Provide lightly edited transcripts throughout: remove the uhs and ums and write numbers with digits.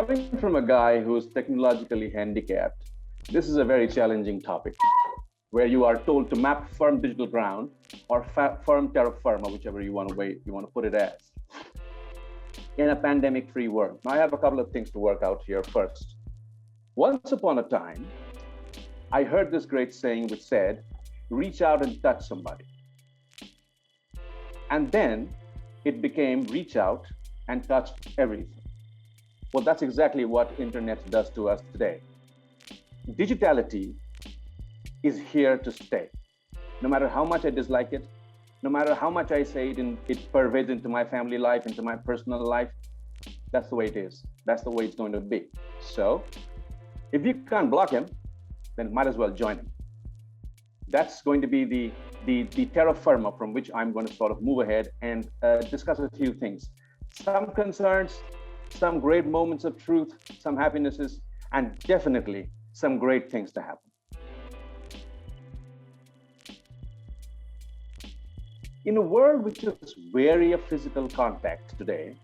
Coming from a guy who's technologically handicapped, this is a very challenging topic where you are told to map firm digital ground or firm terra firma, whichever you want to put it as, in a pandemic-free world. Now, I have a couple of things to work out here first. Once upon a time, I heard this great saying which said, reach out and touch somebody. And then it became reach out and touch everything. Well, that's exactly what internet does to us today. Digitality is here to stay. No matter how much I dislike it, no matter how much I say it pervades into my family life, into my personal life, that's the way it is. That's the way it's going to be. So if you can't block him, then might as well join him. That's going to be the terra firma from which I'm going to sort of move ahead and discuss a few things. Some concerns, some great moments of truth, some happinesses, and definitely some great things to happen. In a world which is wary of physical contact today,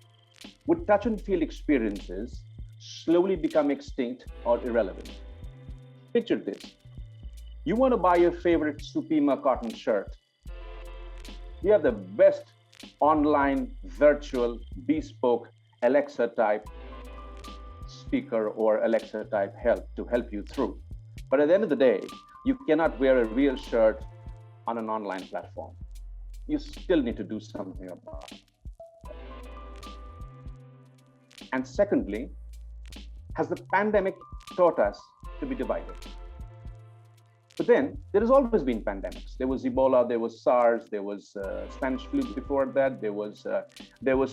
would touch and feel experiences slowly become extinct or irrelevant? Picture this. You want to buy your favorite Supima cotton shirt. You have the best online, virtual, bespoke Alexa type speaker or Alexa type help to help you through. But at the end of the day, you cannot wear a real shirt on an online platform. You still need to do something about it. And secondly, has the pandemic taught us to be divided? But then there has always been pandemics. There was Ebola, there was SARS, there was Spanish flu before that. There was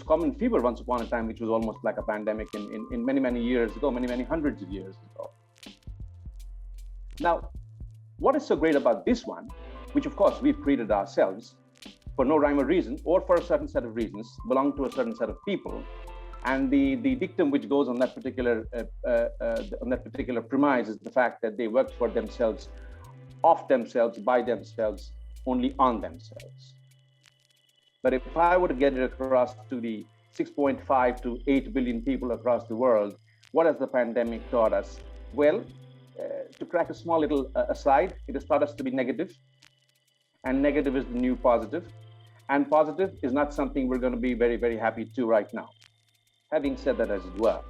common fever once upon a time, which was almost like a pandemic in many years ago, many hundreds of years ago. Now, what is so great about this one, which of course we've created ourselves for no rhyme or reason, or for a certain set of reasons, belong to a certain set of people, and the dictum which goes on that particular premise is the fact that they worked for themselves, of themselves, by themselves, only on themselves. But if I were to get it across to the 6.5 to 8 billion people across the world, what has the pandemic taught us? Well, to crack a small little aside, it has taught us to be negative, and negative is the new positive, and positive is not something we're going to be very happy to right now. Having said that, as it were,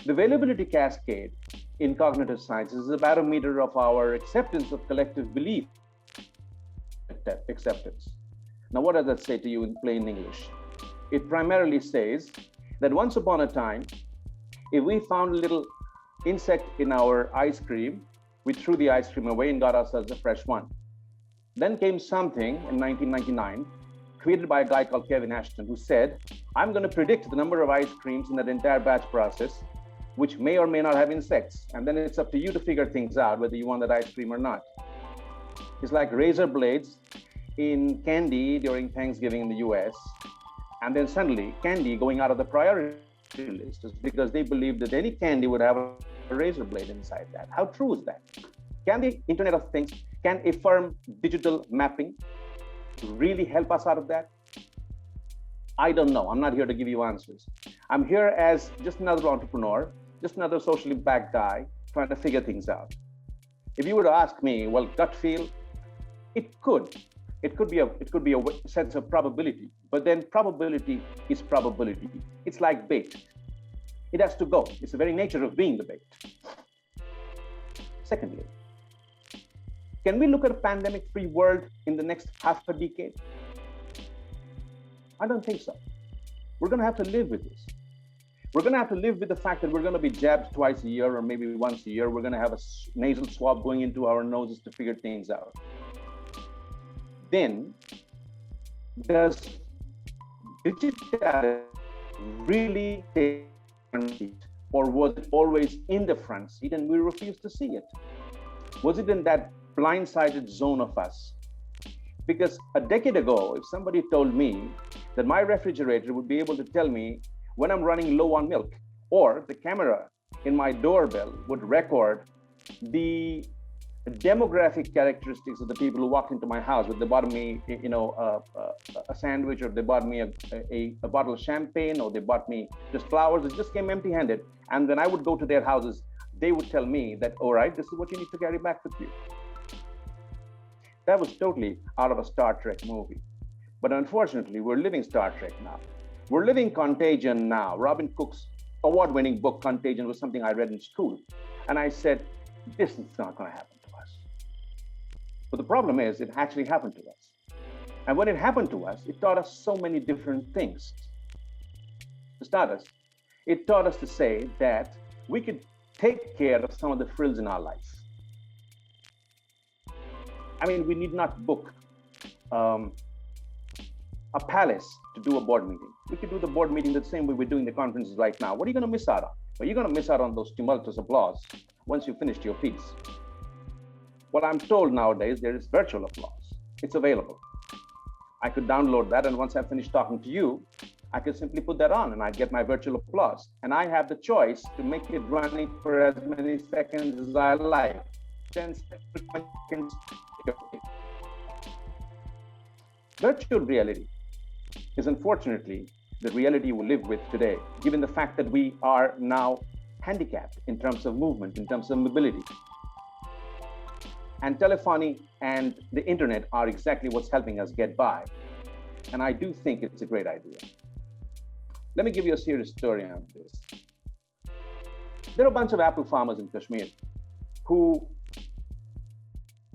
the availability cascade in cognitive sciences is a barometer of our acceptance of collective belief acceptance. Now, what does that say to you in plain English? It primarily says that once upon a time, if we found a little insect in our ice cream, we threw the ice cream away and got ourselves a fresh one. Then came something in 1999, created by a guy called Kevin Ashton, who said, I'm going to predict the number of ice creams in that entire batch process, which may or may not have insects. And then it's up to you to figure things out, whether you want that ice cream or not. It's like razor blades in candy during Thanksgiving in the US. And then suddenly candy going out of the priority list is because they believed that any candy would have a razor blade inside that. How true is that? Can the Internet of Things, can a firm digital mapping really help us out of that? I don't know. I'm not here to give you answers. I'm here as just another entrepreneur, just another social impact guy trying to figure things out. If you were to ask me, well, gut feel, it could be a sense of probability, but then probability is probability. It's like bait. It has to go. It's the very nature of being the bait. Secondly, can we look at a pandemic-free world in the next half a decade? I don't think so. We're going to have to live with this. We're going to have to live with the fact that we're going to be jabbed twice a year or maybe once a year. We're going to have a nasal swab going into our noses to figure things out. Then, does digitality really take the front seat, or was it always in the front seat and we refused to see it? Was it in that blindsided zone of us? Because a decade ago, if somebody told me that my refrigerator would be able to tell me when I'm running low on milk, or the camera in my doorbell would record the demographic characteristics of the people who walked into my house. Whether they bought me, a sandwich, or they bought me a bottle of champagne, or they bought me just flowers. It just came empty-handed. And when I would go to their houses, they would tell me that, all right, this is what you need to carry back with you. That was totally out of a Star Trek movie. But unfortunately, we're living Star Trek now. We're living Contagion now. Robin Cook's award-winning book, Contagion, was something I read in school. And I said, this is not going to happen to us. But the problem is, it actually happened to us. And when it happened to us, it taught us so many different things. To start us, it taught us to say that we could take care of some of the frills in our life. I mean, we need not book a palace to do a board meeting. We could do the board meeting the same way we're doing the conferences right now. What are you going to miss out on? Well, you're going to miss out on those tumultuous applause once you've finished your piece. What I'm told nowadays, there is virtual applause. It's available. I could download that, and once I finish talking to you, I could simply put that on and I'd get my virtual applause. And I have the choice to make it running for as many seconds as I like. 10 seconds. Virtual reality is unfortunately the reality we live with today, given the fact that we are now handicapped in terms of movement, in terms of mobility. And telephony and the internet are exactly what's helping us get by. And I do think it's a great idea. Let me give you a serious story on this. There are a bunch of apple farmers in Kashmir who,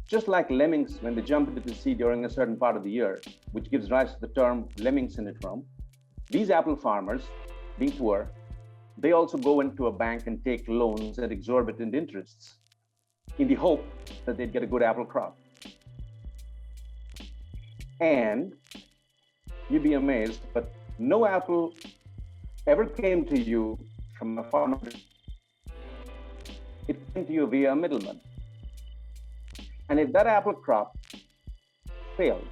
just like lemmings when they jump into the sea during a certain part of the year, which gives rise to the term lemming syndrome, these apple farmers, being poor, they also go into a bank and take loans at exorbitant interests in the hope that they'd get a good apple crop. And you'd be amazed, but no apple ever came to you from a farmer. It came to you via a middleman. And if that apple crop failed,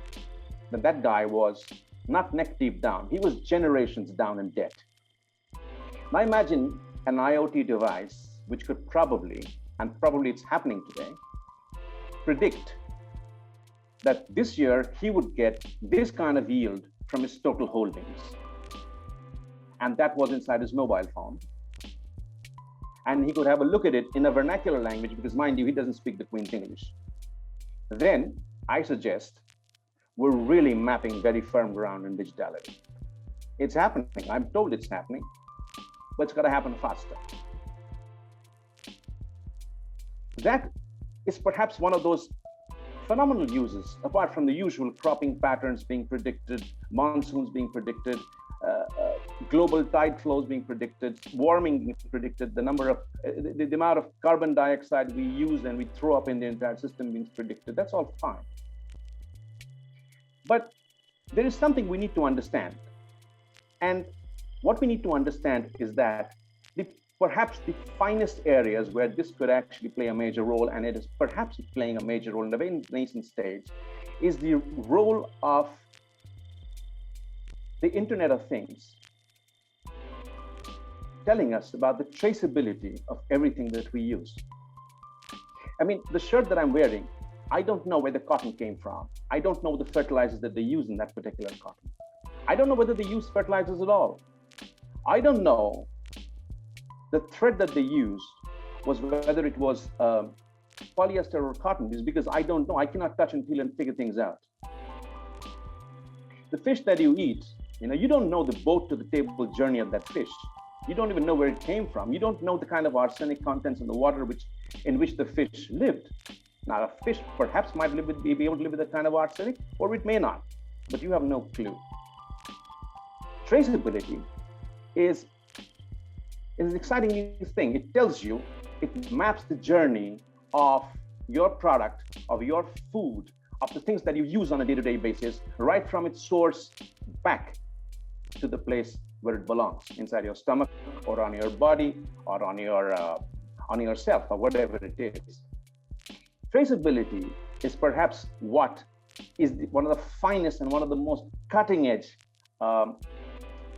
then that guy was not neck deep down. He was generations down in debt. Now imagine an IoT device which could probably, and probably it's happening today, predict that this year he would get this kind of yield from his total holdings. And that was inside his mobile phone. And he could have a look at it in a vernacular language, because mind you, he doesn't speak the Queen's English. Then I suggest we're really mapping very firm ground in digitality. It's happening. I'm told it's happening, but it's got to happen faster. That is perhaps one of those phenomenal uses, apart from the usual cropping patterns being predicted, monsoons being predicted, global tide flows being predicted, warming being predicted, the amount of carbon dioxide we use and we throw up in the entire system being predicted. That's all fine. But there is something we need to understand. And what we need to understand is that perhaps the finest areas where this could actually play a major role, and it is perhaps playing a major role in the very nascent stage, is the role of the Internet of Things telling us about the traceability of everything that we use. I mean, the shirt that I'm wearing, I don't know where the cotton came from. I don't know the fertilizers that they use in that particular cotton. I don't know whether they use fertilizers at all. I don't know the thread that they used was whether it was polyester or cotton, is because I don't know. I cannot touch and feel and figure things out. The fish that you eat, you don't know the boat to the table journey of that fish. You don't even know where it came from. You don't know the kind of arsenic contents in the water in which the fish lived. Now, a fish perhaps might be able to live with that kind of arsenic, or it may not, but you have no clue. Traceability is an exciting new thing. It tells you, it maps the journey of your product, of your food, of the things that you use on a day-to-day basis, right from its source back to the place where it belongs, inside your stomach or on your body or on yourself or whatever it is. Traceability is perhaps what is one of the finest and one of the most cutting-edge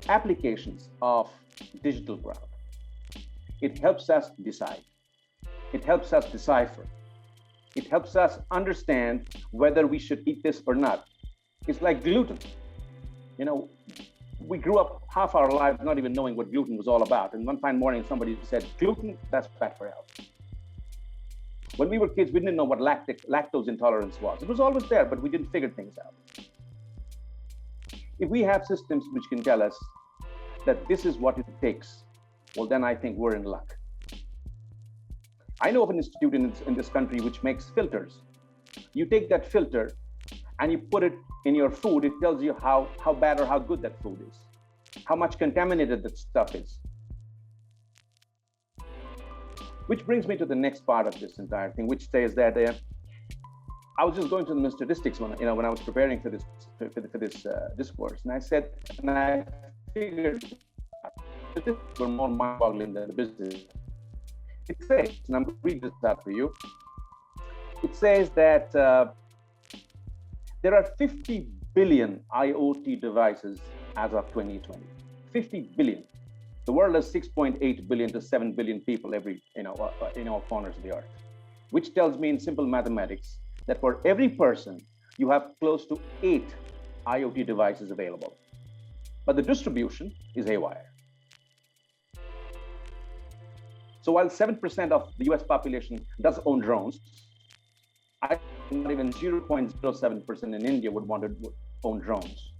applications of digital ground. It helps us decide. It helps us decipher. It helps us understand whether we should eat this or not. It's like gluten. You know, we grew up half our lives not even knowing what gluten was all about. And one fine morning, somebody said, gluten, that's bad for health. When we were kids, we didn't know what lactose intolerance was. It was always there, but we didn't figure things out. If we have systems which can tell us that this is what it takes, well, then I think we're in luck. I know of an institute in this country which makes filters. You take that filter and you put it in your food, it tells you how bad or how good that food is, how much contaminated that stuff is. Which brings me to the next part of this entire thing, which says that I was just going through the statistics when I was preparing for this discourse, and I said, and I figured statistics were more mind-boggling than the business. It says, and I'm going to read this out for you. It says that there are 50 billion IoT devices as of 2020. 50 billion. The world has 6.8 billion to 7 billion people in all corners of the earth, which tells me in simple mathematics that for every person, you have close to 8 IoT devices available. But the distribution is haywire. So while 7% of the US population does own drones, not even 0.07% in India would want to own drones.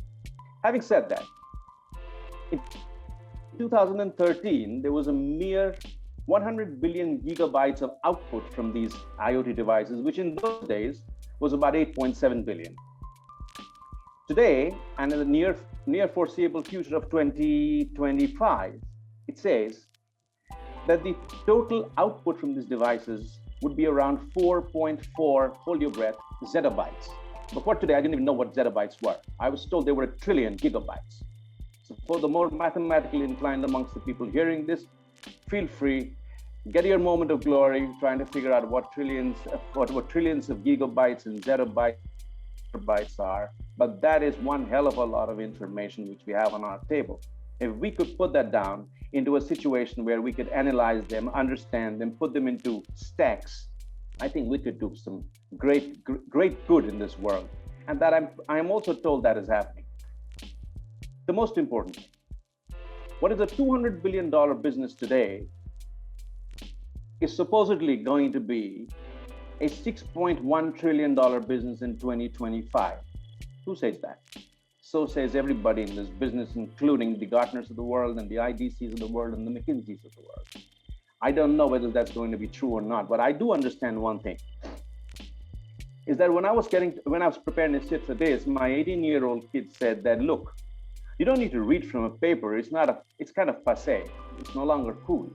Having said that, in 2013, there was a mere 100 billion gigabytes of output from these IoT devices, which in those days was about 8.7 billion. Today, and in the near foreseeable future of 2025, it says that the total output from these devices would be around 4.4, hold your breath, zettabytes. Before today, I didn't even know what zettabytes were. I was told they were 1 trillion gigabytes. So for the more mathematically inclined amongst the people hearing this, feel free, get your moment of glory, trying to figure out what trillions of gigabytes and zettabytes are. But that is one hell of a lot of information which we have on our table. If we could put that down into a situation where we could analyze them, understand them, put them into stacks, I think we could do some great good in this world. And that I'm also told that is happening. The most important thing, what is a $200 billion business today is supposedly going to be a $6.1 trillion business in 2025. Who says that? So says everybody in this business, including the Gartners of the world and the IDCs of the world and the McKinseys of the world. I don't know whether that's going to be true or not, but I do understand one thing, is that when I was preparing to sit for this, my 18-year-old kid said that, look, you don't need to read from a paper. It's kind of passé. It's no longer cool.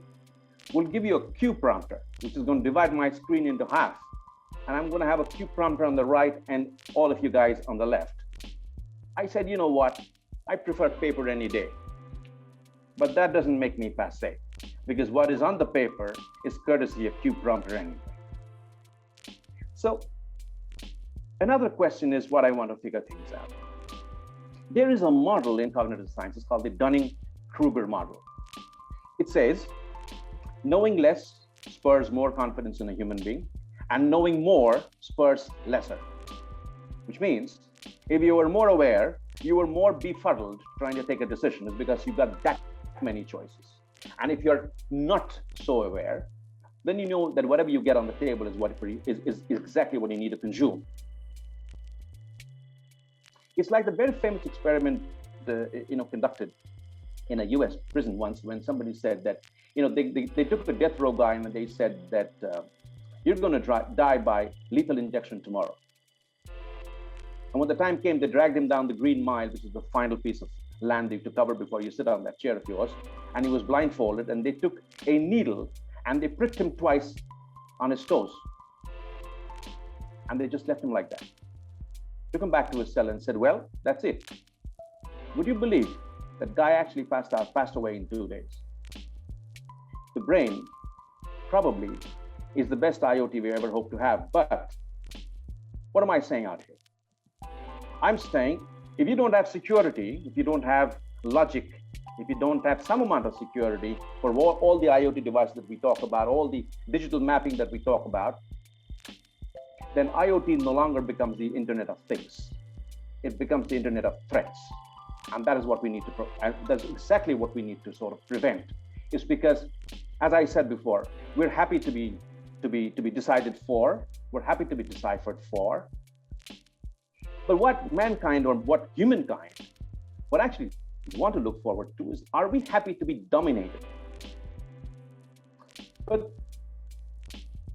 We'll give you a Q prompter, which is going to divide my screen into half. And I'm going to have a Q prompter on the right and all of you guys on the left. I said, you know what? I prefer paper any day. But that doesn't make me passé, because what is on the paper is courtesy of Q prompter anyway. So another question is what I want to figure things out. There is a model in cognitive sciences called the Dunning-Kruger Model. It says, knowing less spurs more confidence in a human being, and knowing more spurs lesser. Which means, if you were more aware, you were more befuddled trying to take a decision, is because you've got that many choices. And if you're not so aware, then you know that whatever you get on the table is exactly what you need to consume. It's like the very famous experiment, conducted in a U.S. prison once, when somebody said that, they took the death row guy and they said that you're going to die by lethal injection tomorrow. And when the time came, they dragged him down the Green Mile, which is the final piece of land you to cover before you sit on that chair of yours. And he was blindfolded, and they took a needle and they pricked him twice on his toes. And they just left him like that. Took him back to his cell and said, well, that's it. Would you believe that guy actually passed away in 2 days? The brain probably is the best IoT we ever hope to have. But what am I saying out here? I'm saying, if you don't have security, if you don't have logic, if you don't have some amount of security for all the IoT devices that we talk about, all the digital mapping that we talk about, then IoT no longer becomes the Internet of Things. It becomes the Internet of Threats. And that is what we need to, and that's exactly what we need to sort of prevent. Is because, as I said before, we're happy to be decided for, we're happy to be deciphered for. But what mankind or what humankind, what actually want to look forward to is, are we happy to be dominated? But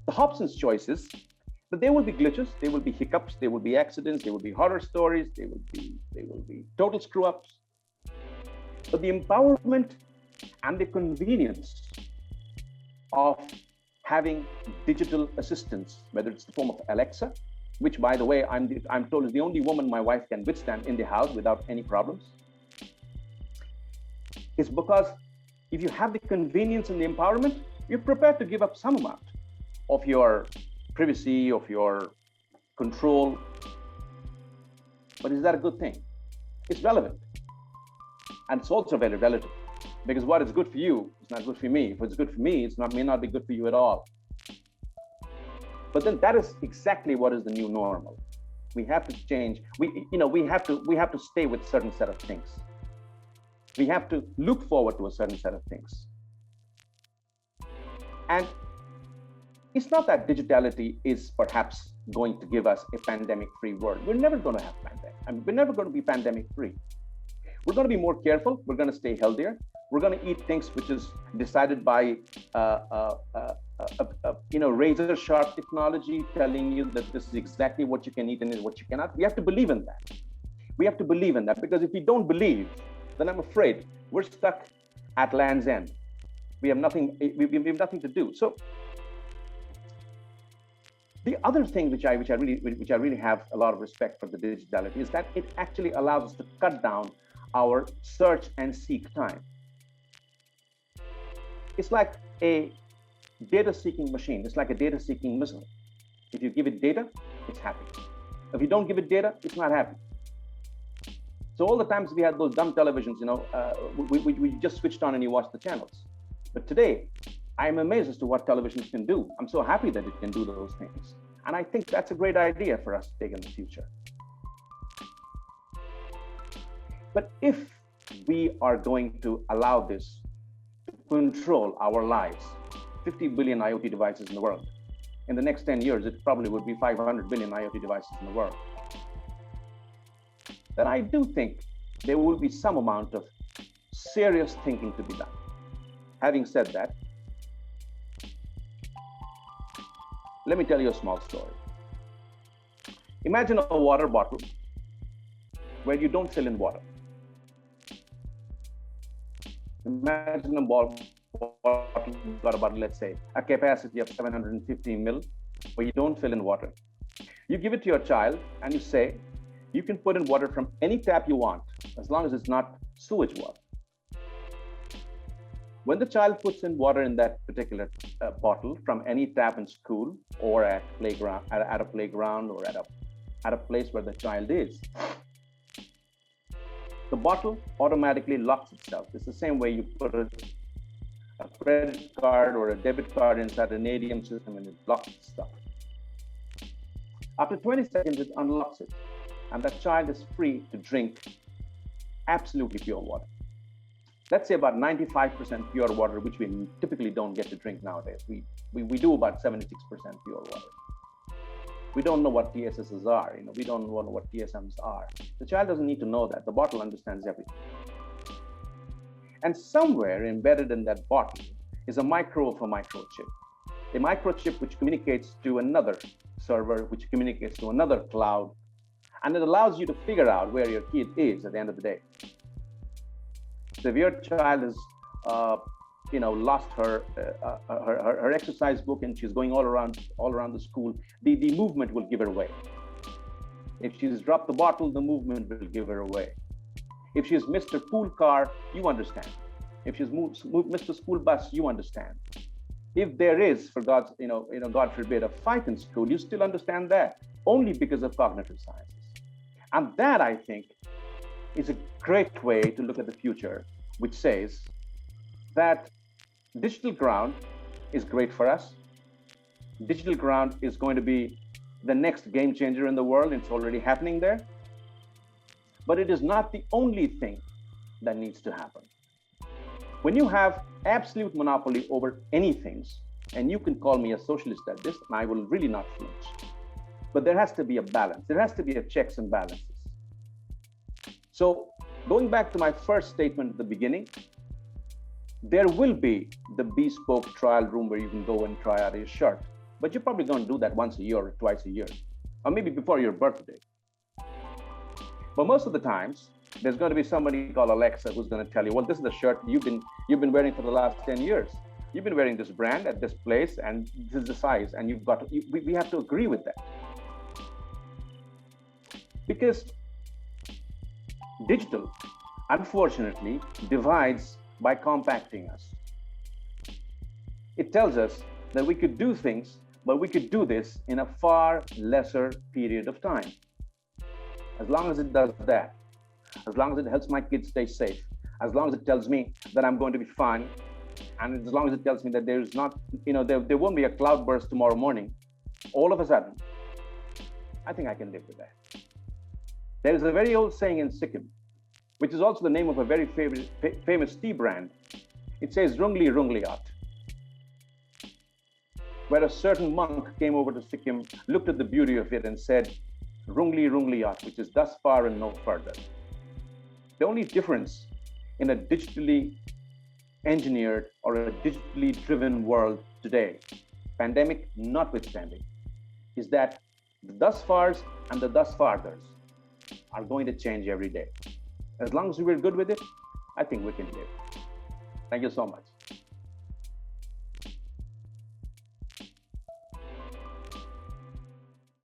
the Hobson's choice is that there will be glitches, there will be hiccups, there will be accidents, there will be horror stories, there will be total screw-ups. But the empowerment and the convenience of having digital assistants, whether it's the form of Alexa, which, by the way, I'm told is the only woman my wife can withstand in the house without any problems, is because if you have the convenience and the empowerment, you're prepared to give up some amount of your privacy, of your control. But is that a good thing? It's relevant. And it's also very relative, because what is good for you is not good for me. If it's good for me, may not be good for you at all. But then that is exactly what is the new normal. We have to change. We have to stay with a certain set of things. We have to look forward to a certain set of things. And it's not that digitality is perhaps going to give us a pandemic-free world. We're never going to have pandemic. We're never going to be pandemic-free. We're going to be more careful. We're going to stay healthier. We're going to eat things which is decided by razor sharp technology telling you that this is exactly what you can eat and what you cannot. We have to believe in that. We have to believe in that, because if we don't believe, then I'm afraid we're stuck at land's end. We have nothing. We have nothing to do. So the other thing which I really have a lot of respect for the digitality is that it actually allows us to cut down our search and seek time. It's like a data-seeking machine. It's like a data-seeking missile. If you give it data, it's happy. If you don't give it data, it's not happy. So all the times we had those dumb televisions, we just switched on and you watch the channels. But today, I'm amazed as to what televisions can do. I'm so happy that it can do those things. And I think that's a great idea for us to take in the future. But if we are going to allow this to control our lives, 50 billion IoT devices in the world, in the next 10 years, it probably would be 500 billion IoT devices in the world, then I do think there will be some amount of serious thinking to be done. Having said that, let me tell you a small story. Imagine a water bottle where you don't fill in water. Imagine a bottle got about, let's say, a capacity of 750 mil, where you don't fill in water. You give it to your child and you say, you can put in water from any tap you want, as long as it's not sewage water. When the child puts in water in that particular bottle from any tap in school or at a playground or at a place where the child is, the bottle automatically locks itself. It's the same way you put a credit card or a debit card inside an ATM system and it locks itself. After 20 seconds, it unlocks it, and that child is free to drink absolutely pure water. Let's say about 95% pure water, which we typically don't get to drink nowadays. We do about 76% pure water. We don't know what TSSs are. We don't know what TSMs are. The child doesn't need to know that. The bottle understands everything. And somewhere embedded in that bottle is a micro of a microchip. A microchip which communicates to another server, which communicates to another cloud. And it allows you to figure out where your kid is at the end of the day. So if your child has, lost her exercise book and she's going all around the school, the movement will give her away. If she's dropped the bottle, the movement will give her away. If she's missed her pool car, you understand. If she's missed a school bus, you understand. If there is, for God forbid, a fight in school, you still understand that, only because of cognitive sciences. And that, I think, is a great way to look at the future, which says that digital ground is great for us. Digital ground is going to be the next game changer in the world. It's already happening there. But it is not the only thing that needs to happen. When you have absolute monopoly over anything, and you can call me a socialist at this, and I will really not flinch. But there has to be a balance. There has to be a checks and balances. So going back to my first statement at the beginning, there will be the bespoke trial room where you can go and try out your shirt. But you're probably going to do that once a year or twice a year, or maybe before your birthday. But most of the times, there's going to be somebody called Alexa who's going to tell you, well, this is the shirt you've been wearing for the last 10 years. You've been wearing this brand at this place, and this is the size, and you've got to, we have to agree with that. Because digital, unfortunately, divides by compacting us. It tells us that we could do things, but we could do this in a far lesser period of time. As long as it does that, as long as it helps my kids stay safe, as long as it tells me that I'm going to be fine, and as long as it tells me that there's not, there won't be a cloudburst tomorrow morning, all of a sudden, I think I can live with that. There is a very old saying in Sikkim, which is also the name of a very famous tea brand. It says, Rungli Rungliat, where a certain monk came over to Sikkim, looked at the beauty of it and said, Rungli Rungliat, which is thus far and no further. The only difference in a digitally engineered or a digitally driven world today, pandemic notwithstanding, is that the thus fars and the thus farthers are going to change every day. As long as we're good with it, I think we can live. Thank you so much.